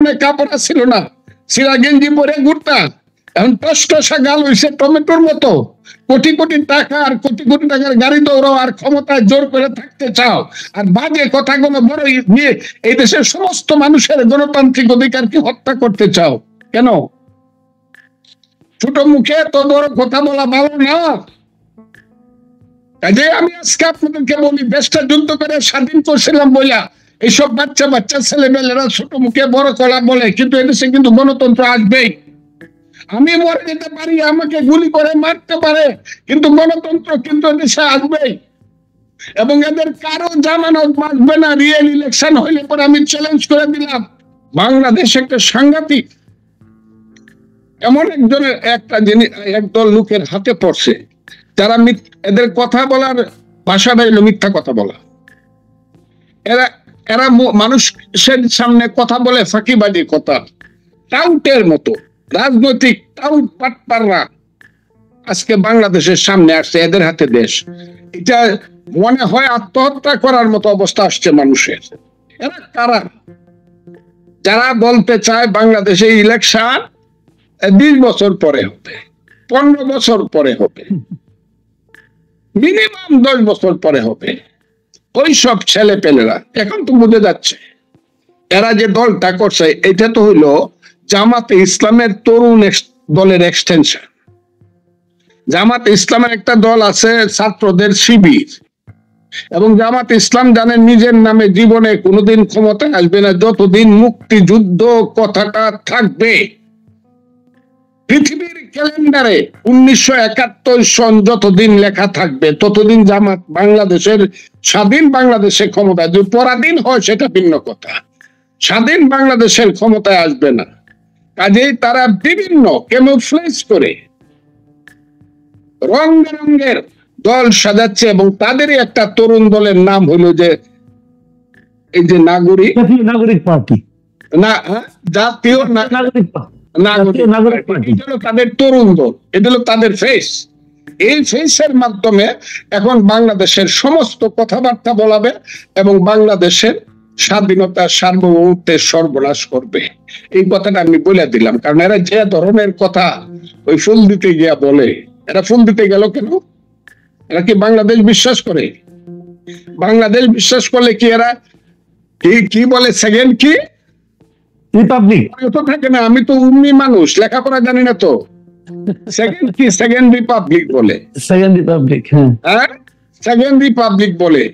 কাপড় ছিল না, সিরা গেঞ্জি পরে ঘুরতা, এখন টসটসা গাল হইছে টমেটোর মতো। কোটি কোটি টাকা আর কোটি কোটি টাকার গাড়ি দৌড়াও আর ক্ষমতায় জোর করে থাকতে চাও, আর বাজে কথাগুলো বড় নিয়ে এই দেশের সমস্ত মানুষের গণতান্ত্রিক অধিকারকে হত্যা করতে চাও কেন? ছোট মুখে তো বড় কথা বলা ভালো না। কাজে আমি আজকে আপনাদেরকে বলি, দেশটা যুদ্ধ করে স্বাধীন করছিলাম বইলা এইসব বাচ্চা বাচ্চা ছেলেমেয়েরা ছোট মুখে বড় কলা বলে, কিন্তু এদেশে কিন্তু গণতন্ত্র আসবেই। আমি মরে যেতে পারি, আমাকে গুলি করে মারতে পারে, কিন্তু গণতন্ত্র কিন্তু দেশে আসবেই। এবং এদের কারো জামানত বাঁচবে না। রিয়েল ইলেকশন হইলে পরে আমি চ্যালেঞ্জ করে দিলাম, বাংলাদেশ একটা সাংঘাতিক এমন একজনের একটা জিনিস একদল লোকের হাতে পড়ছে, যারা এদের কথা বলার ভাষাটা হলো মিথ্যা কথা বলা। এরা এরা মানুষের সামনে কথা বলে ফাঁকিবাজি কথা, টাউটের মতো রাজনৈতিক টাউট পাটপাররা আজকে বাংলাদেশের সামনে আসছে, এদের হাতে দেশ। এটা মনে হয় আত্মহত্যা করার মতো অবস্থা আসছে মানুষের। এরা কারা? যারা বলতে চায় বাংলাদেশে ইলেকশন 20 বছর পরে হবে, 15 বছর পরে হবে, মিনিমাম 10 বছর পরে হবে। ওই সব ছেলে পেলেরা এখন তো বুঝে যাচ্ছে এরা যে দলটা করছে এটা তো হইলো জামাতে ইসলামের তরুণ দলের এক্সটেনশন। জামাতে ইসলামের একটা দল আছে ছাত্রদের শিবির, এবং জামাত ইসলাম জানেন নিজের নামে জীবনে কোনোদিন ক্ষমতায় আসবে না যতদিন মুক্তিযুদ্ধ কথাটা থাকবে। পৃথিবীর ক্যালেন্ডারে 1971 সন যতদিন লেখা থাকবে ততদিন জামাত বাংলাদেশের স্বাধীন বাংলাদেশে ক্ষমতায়, যদি পরাধীন হয় সেটা ভিন্ন কথা, স্বাধীন বাংলাদেশের ক্ষমতায় আসবে না। কাজেই তারা বিভিন্ন ক্যামোফ্লেজ করে রং বেরঙের দল সাজাচ্ছে, এবং তাদেরই একটা তরুণ দলের নাম হলো যে এই যে নাগরিক পার্টি, না জাতীয় নাগরিক পার্টি। এটা হলো তাদের তরুণ দল, এটা হলো তাদের ফেস। এই ফেসের মাধ্যমে এখন বাংলাদেশের সমস্ত কথাবার্তা বলাবে এবং বাংলাদেশের স্বাধীনতা সার্বভৌমত্বের সর্বনাশ করবে। এই কথাটা আমি বলে দিলাম, কারণ এরা যে ধরনের কথা ওই ফুল দিতে গিয়া বলে, এরা ফুল দিতে গেল কেন? এরা কি বাংলাদেশ বিশ্বাস করে? বাংলাদেশ বিশ্বাস করলে কি এরা কি বলে সেকেন্ড কি রিপাবলিক তো থাকে না? আমি তো উম্মি মানুষ, লেখাপড়া জানি না তো। সেকেন্ড কি সেকেন্ড রিপাবলিক বলে, সেকেন্ড রিপাবলিক, হ্যাঁ সেকেন্ড রিপাবলিক বলে।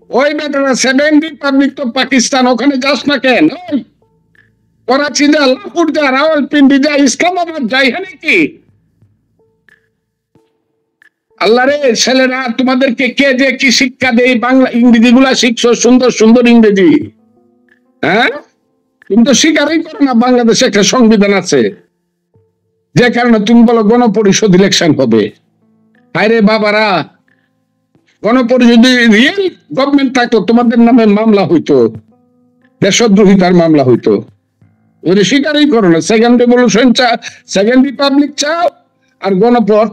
ওই বেটারা সেকেন্ড রিপাবলিক তো পাকিস্তান, ওখানে যাস না কেন? করাচি যা, লাহোর যা, রাওয়ালপিন্ডি যা, ইসলামাবাদ যাই, হ্যাঁ নাকি? আল্লাহ রে ছেলেরা, তোমাদেরকে কে যে কি শিক্ষা দেয়? বাংলা ইংরেজি গুলা শিখছো, সুন্দর সুন্দর ইংরেজি, হ্যাঁ? তুমি তো স্বীকারই করো না বাংলাদেশে একটা সংবিধান আছে, যে কারণে তুমি বলো গণপরিষদ ইলেকশন হবে। হায় রে বাবারা, গণপরিষদ রিয়েল গভর্নমেন্ট থাকতো তোমাদের নামে মামলা হইতো, দেশদ্রোহিতার মামলা হইতো। ওদের স্বীকারই করো না। সেকেন্ড রেভলিউশন চাও, সেকেন্ড রিপাবলিক চাও, আর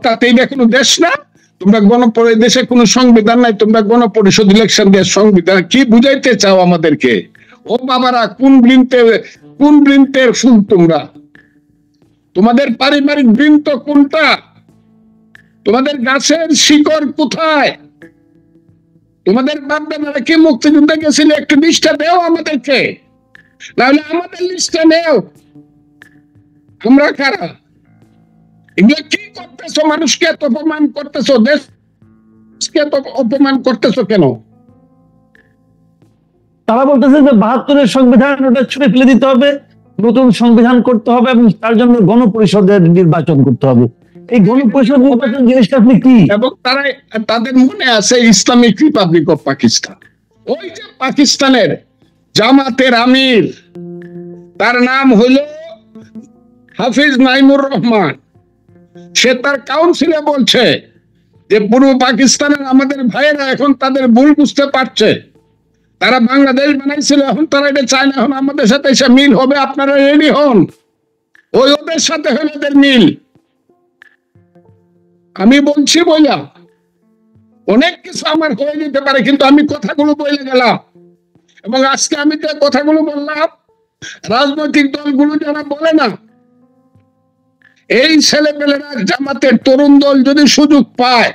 তাতেই কোনো দেশ না। তোমরা দেশে কোনো সংবিধান নাই, তোমরা গণপরিষদ ইলেকশন দিয়ে সংবিধান কি বুঝাইতে চাও আমাদেরকে? ও বাবারা, কোন বৃন্তের ফুল তোমরা? তোমাদের পারিবারিক বৃন্ত কোনটা? তোমাদের গাছের শিকড় কোথায়? তোমাদের বাপ দাদারা কি মুক্তিযুদ্ধে গেছিল? একটু লিস্টটা দেও আমাদেরকে, নাহলে আমাদের লিস্টটা নেও। আমরা কারা? এগুলো কি করতেছো? মানুষকে এত অপমান করতেছো, দেশকে এত অপমান করতেছো কেন? তারা বলতেছে যে 72-এর সংবিধান ওটা ছুঁড়ে ফেলে দিতে হবে, নতুন সংবিধান করতে হবে, এবং তার জন্য গণপরিষদের নির্বাচন করতে হবে। এই গণপরিষদ নির্বাচন জিনিসটা আপনি কি? এবং তাদের মনে আছে ইসলামিক রিপাবলিক অফ পাকিস্তান। ওই যে পাকিস্তানের জামাতের আমির, তার নাম হইল হাফিজ নাইমুর রহমান। সে তার কাউন্সিলে বলছে যে পূর্ব পাকিস্তানের আমাদের ভাইয়েরা এখন তাদের ভুল বুঝতে পারছে, তারা বাংলাদেশ বানাইছিল, এখন তারা এটা চায় না, এখন আমাদের সাথে এসে মিল হবে, আপনারা রেডি হন। ওই ওদের সাথে হলো এদের মিল। আমি বলছি বইলা অনেক কিছু আমার হয়ে যেতে পারে, কিন্তু আমি কথাগুলো বলে গেলাম, এবং আজকে আমি যে কথাগুলো বললাম রাজনৈতিক দলগুলো যারা বলে না, এই ছেলেপেলেরা জামাতের তরুণ দল যদি সুযোগ পায়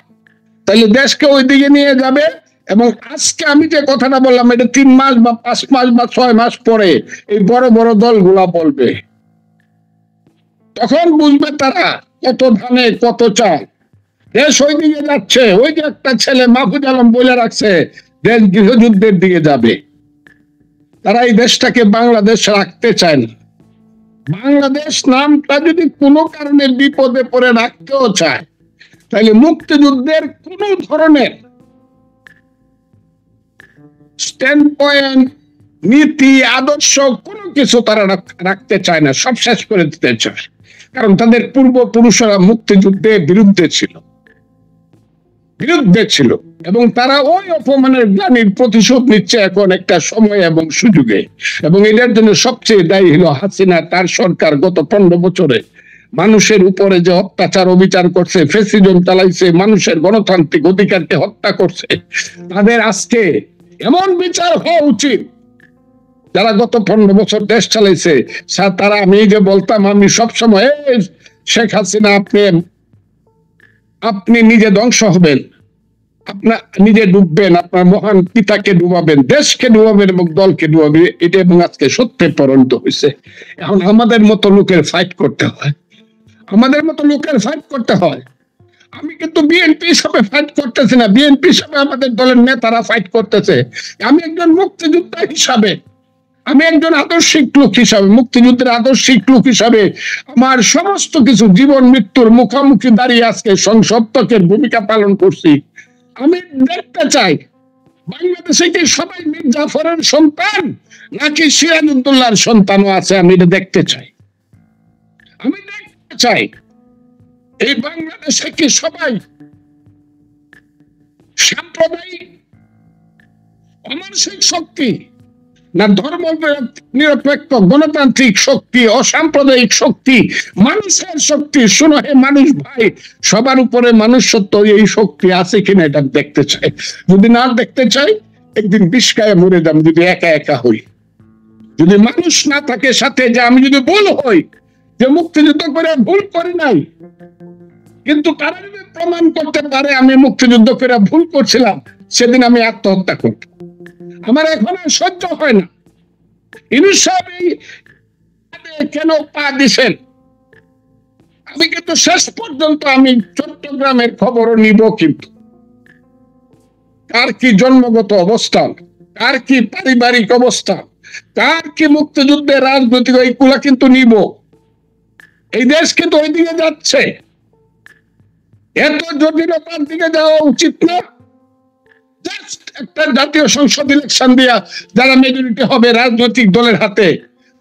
তাহলে দেশকে ওই দিকে নিয়ে যাবে। এবং আজকে আমি যে কথাটা বললাম, এটা 3 মাস বা 5 মাস বা 6 মাস পরে এই বড় বড় দলগুলা বলবে, তখন বুঝবে তারা কত ধানে কত চাল। দেশ ওই দিকে যাচ্ছে। ওই যে একটা ছেলে মাহফুজ আলম বলে রাখছে, দেশ গৃহযুদ্ধের দিকে যাবে। তারা এই দেশটাকে বাংলাদেশ রাখতে চায় না। বাংলাদেশ নামটা যদি কোনো কারণে বিপদে পড়ে রাখতেও চায়, তাহলে মুক্তিযুদ্ধের কোন ধরনের স্ট্যান্ড পয়েন্ট, নীতি, আদর্শ কোনো কিছু তারা রাখতে চায় না, সব শেষ করে দিতে চায়। কারণ তাদের পূর্বপুরুষরা মুক্তিযুদ্ধে বিরুদ্ধে ছিল এবং তারা ওই অপমানের গ্লানির প্রতিশোধ নিচ্ছে এখন একটা সময় এবং সুযোগে। এবং এটার জন্য সবচেয়ে দায়ী হলো হাসিনা, তার সরকার। গত 15 বছরে মানুষের উপরে যে অত্যাচার অবিচার করছে, ফ্যাসিজম চালাইছে, মানুষের গণতান্ত্রিক অধিকারকে হত্যা করছে, তাদের আজকে এমন বিচার হওয়া উচিত। যারা গত 15 বছর দেশ চালাইছে তারা, আমি যে বলতাম, আমি সবসময় শেখ হাসিনা আপনি নিজে ধ্বংস হবেন, আপনার নিজে ডুববেন, আপনার মহান পিতাকে ডুবাবেন, দেশকে ডুবাবেন এবং দলকে ডুবাবেন। এটা এবং আজকে সত্যি পরিণত হয়েছে। এখন আমাদের মতো লোকের ফাইট করতে হয়, আমি কিন্তু বিএনপি হিসাবে ফাইট করতেছি না, বিএনপি হিসাবে আমাদের দলের নেতারা ফাইট করতেছে। আমি একজন মুক্তিযোদ্ধা হিসাবে, আমি একজন আদর্শিক লোক হিসাবে, মুক্তিযুদ্ধের আদর্শিক লোক হিসাবে আমার সমস্ত কিছু জীবন মৃত্যুর মুখোমুখি দাঁড়িয়ে আজকে সংসপ্তকের ভূমিকা পালন করছি। আমি দেখতে চাই বাংলাদেশে কি সবাই মীর জাফরের সন্তান নাকি সিরাজউদ্দৌলার সন্তানও আছে। আমি এটা দেখতে চাই। এই বাংলাদেশে কি সবাই সাম্প্রদায়িক অমানসিক শক্তি না ধর্ম নিরপেক্ষ গণতান্ত্রিক শক্তি, অসাম্প্রদায়িক শক্তি, মানুষের শক্তি? শুনো হে মানুষ ভাই, সবার উপরে মানুষত্ব, এই শক্তি আছে কিনা এটা দেখতে চাই। যদি না দেখতে চাই, একদিন বিষকায় মরে যাম যদি একা একা হই। যদি মানুষ না থাকে সাথে, যে আমি যদি ভুল হই, যে মুক্তিযুদ্ধ করে ভুল করি নাই, কিন্তু তারা যদি প্রমাণ করতে পারে আমি মুক্তিযুদ্ধ করে ভুল করছিলাম, সেদিন আমি আত্মহত্যা করব। আমার এখন আর সহ্য হয় না। ইউনূস সাহেব কেন পা দিছেন? আমি কিন্তু শেষ পর্যন্ত আমি চট্টগ্রামের খবরও নিব, কিন্তু কার কি জন্মগত অবস্থান, কার কি পারিবারিক অবস্থান, কার কি মুক্তিযুদ্ধের রাজনৈতিক, এইগুলা কিন্তু নিব। এই দেশ কিন্তু ওই দিকে যাচ্ছে। এত জটিলতার দিকে যাওয়া উচিত না। একটা জাতীয় সংসদ ইলেকশন দিয়া যারা মেজরিটি হবে রাজনৈতিক দলের হাতে,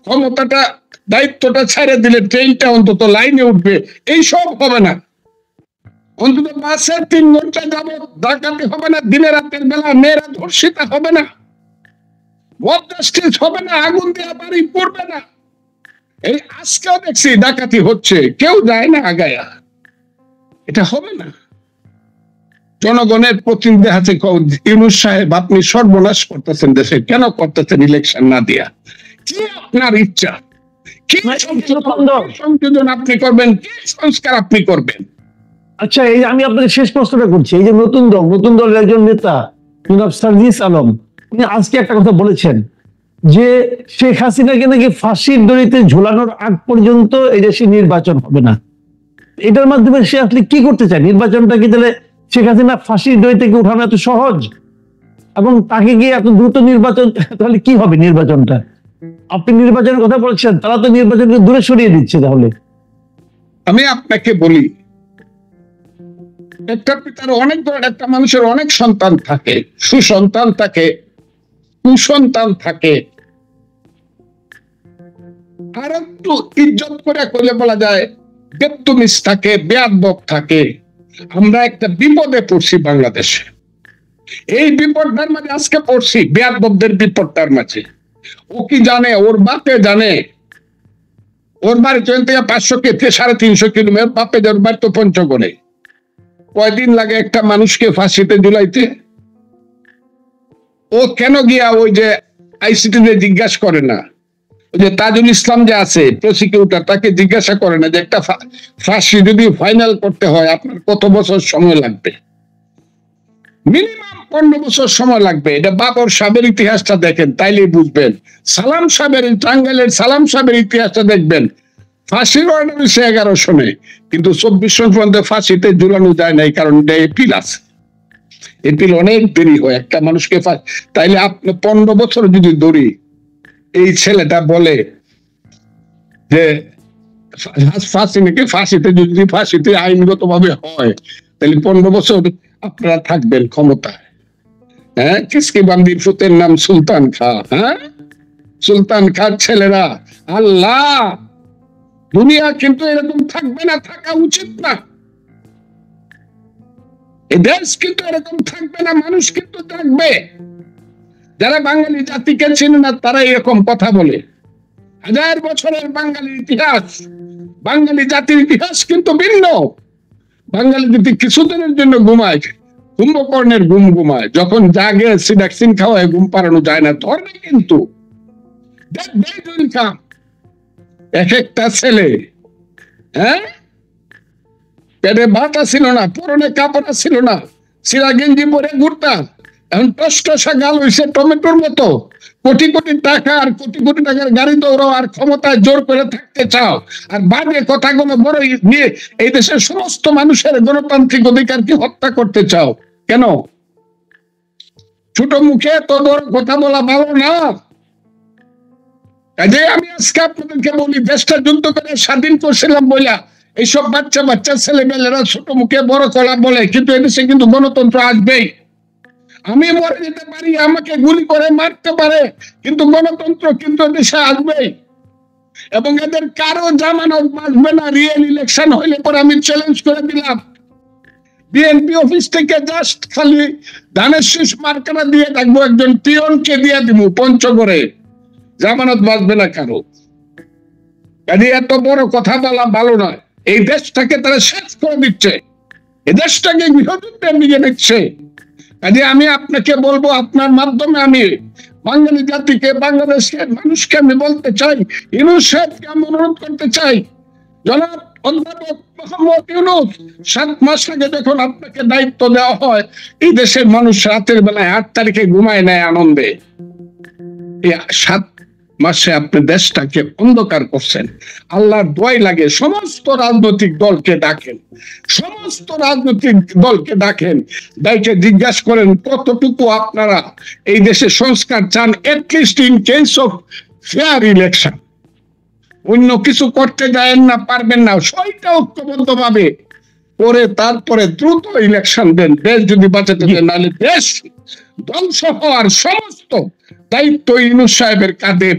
ক্ষমতাটা দায়িত্বটা ছেড়ে দিলে ট্রেনটা অন্তত লাইনে উঠবে। এই সব হবে না। অন্তত বাসে 3 ঘন্টা যাবত ডাকাতি হবে না, দিনে রাতের বেলা মেয়েরা ধর্ষিতা হবে না, মব জাস্টিস হবে না, আগুন দেওয়া বাড়ি পড়বে না। এই আজকেও দেখছি ডাকাতি হচ্ছে, কেউ যায় না আগায়া। এটা হবে না। জনগণের প্রতিনিধি আছে, ইউনূস সাহেব আপনি সর্বনাশ করতেছেন দেশে, কেন করতেছেন ইলেকশন না দিয়া? কি আপনার ইচ্ছা? কি সংযোজন আপনি করবেন? কি সংস্কার আপনি করবেন? আচ্ছা, এই আমি আপনাকে শেষ প্রশ্নটা করছি। এই যে নতুন দলের একজন নেতা জনাব সার্জিস আলম, উনি আজকে একটা কথা বলেছেন যে শেখ হাসিনাকে নাকি ফাঁসির দড়িতে ঝোলানোর আগ পর্যন্ত এই দেশে নির্বাচন হবে না। এটার মাধ্যমে সে আসলে কি করতে চায়? নির্বাচনটা কি তাহলে শেখ হাসিনা ফাঁসির দড়ি থেকে উঠানো এত সহজ, এবং তাকে গিয়ে এত দ্রুত নির্বাচন, তাহলে কি হবে নির্বাচনটা? আপনি নির্বাচনের কথা বলছেন, তারা তো নির্বাচনকে দূরে সরিয়ে দিচ্ছে। তাহলে আমি আপনাকে বলি, একটা পিতার অনেক বড়, একটা মানুষের অনেক সন্তান থাকে, সুসন্তান থাকে, কুসন্তান থাকে, আর একটু ইজ্জত করে কইলে বলা যায় বেত্তমিস থাকে, বেয়াদব থাকে। আমরা একটা বিপদে পড়ছি বাংলাদেশে। এই বিপদটার মাঝে আজকে পড়ছি, বেয়াদবদের বিপদটার মাঝে। ও কি জানে? ওর বাপে জানে। ওর বাড়ি থেকে 500 থেকে 350 কিলোমিটার, বাপে ওর বাড়ি তো পঞ্চগড়ে। কয়দিন লাগে একটা মানুষকে ফাঁসিতে ঝুলাইতে? ও কেন গিয়া ওই যে আইসিটি জিজ্ঞাসা করে না ওই যে তাজুল ইসলাম যে আছে প্রসিকিউটর, তাকে জিজ্ঞাসা করে না যে একটা ফাঁসি যদি ফাইনাল করতে হয় আপনার কত বছর সময় লাগবে? মিনিমাম 15 বছর সময় লাগবে। এটা বাবর সাহেবের ইতিহাসটা দেখেন, তাইলেই বুঝবেন। সালাম সাহেবের, টাঙ্গাইলের সালাম সাহেবের ইতিহাসটা দেখবেন, ফাঁসির অর্ডার হয়েছে 11 সনে, কিন্তু 24 সন পর্যন্ত ফাঁসিতে ঝুলানো যায় নাই, কারণ এটা এপিল আছে। এপিল অনেক দেরি হয় একটা মানুষকে। তাইলে আপনি 15 বছর যদি ধরি, এই ছেলেটা বলে যে ফাঁসি নাকি, ফাঁসিতে আইনগত ভাবে হয়, তাহলে 15 বছর আপনারা থাকবেন ক্ষমতায়। হ্যাঁ, কিসকি বান্দির ফুতের নাম সুলতান খা। হ্যাঁ, সুলতান খার ছেলেরা, আল্লাহ, দুনিয়া কিন্তু এরকম থাকবে না, থাকা উচিত না। এই দেশ কিন্তু এরকম থাকবে না, মানুষ কিন্তু থাকবে। যারা বাঙালি জাতিকে চেনে না তারা এরকম কথা বলে। 1000 বছরের বাঙালির ইতিহাস, বাঙালি জাতির ইতিহাস কিন্তু ভিন্ন। বাঙালি জাতি কিছুদিনের জন্য ঘুমায়, কুম্ভকর্ণের ঘুম ঘুমায়, যখন জাগে সিডাক্সিন খাওয়ায় ঘুম পাড়ানো যায় না, ধর্মে কিন্তু এক একটা ছেলে, হ্যাঁ, পেটে ভাত ছিল না, পরনে কাপড় ছিল না, সিরা গেঞ্জি পরে ঘুরতাম, এখন টসটসা গাল হইছে টমেটোর মতো। কোটি কোটি টাকা আর কোটি কোটি টাকার গাড়ি দৌড়াও, আর ক্ষমতায় জোর করে থাকতে চাও, আর বাজে কথাগুলো বড় নিয়ে এই দেশের সমস্ত মানুষের গণতান্ত্রিক অধিকারকে হত্যা করতে চাও কেন? ছোট মুখে তো বড় কথা বলা ভালো না। কাজে আমি আজকে আপনাদেরকে বলি, দেশটা যুদ্ধ করে স্বাধীন করছিলাম বইলা এইসব বাচ্চা বাচ্চা ছেলেমেয়েরা ছোট মুখে বড় কলা বলে, কিন্তু এদেশে কিন্তু গণতন্ত্র আসবেই। আমি মরে যেতে পারি, আমাকে গুলি করে মারতে পারে, কিন্তু গণতন্ত্র কিন্তু দেশে আসবেই। এবং এদের কারো জামানত বাঁচবে না। রিয়েল ইলেকশন হইলে পরে আমি চ্যালেঞ্জ করে দিলাম, বিএনপি অফিস থেকে জাস্ট খালি ধানের শীষ মার্কাটা দিয়ে থাকবো, একজন পিয়নকে দিয়ে দিব পঞ্চগড়ে, জামানত বাঁচবে না কারো। কাজে এত বড় কথা বলা ভালো নয়। এই দেশটাকে তারা শেষ করে দিচ্ছে, এই দেশটাকে গৃহযুদ্ধের দিকে নিচ্ছে। কাজে আমি আপনাকে বলবো, আপনার মাধ্যমে আমি বাঙালি জাতিকে, বাংলাদেশের মানুষকে আমি বলতে চাই, ইউনূস সাহেবকে আমি অনুরোধ করতে চাই, জনাব অধ্যাপক মোহাম্মদ ইউনূস, 7 মাস আগে যখন আপনাকে দায়িত্ব দেওয়া হয়, এই দেশের মানুষ রাতের বেলায় 8 তারিখে ঘুমায় নেয় আনন্দে। এই 7 মাসে আপনি দেশটাকে অন্ধকার করছেন। আল্লাহর দোয়াই লাগে, সমস্ত রাজনৈতিক দলকে ডাকেন, সমস্ত রাজনৈতিক দলকে ডাকেন, ডাইকে জিজ্ঞাসা করেন কতটুকু আপনারা এই দেশে সংস্কার চান, at least in case of fair election. অন্য কিছু করতে যায়েন না, পারবেন না, সবটা ঐক্যবদ্ধ ভাবে করে তারপরে দ্রুত ইলেকশন দেন, দেশ যদি বাঁচাতে চান। নাহলে দেশ ধ্বংস হওয়ার সমস্ত দায়িত্ব ইউনূস সাহেবের কাঁধে।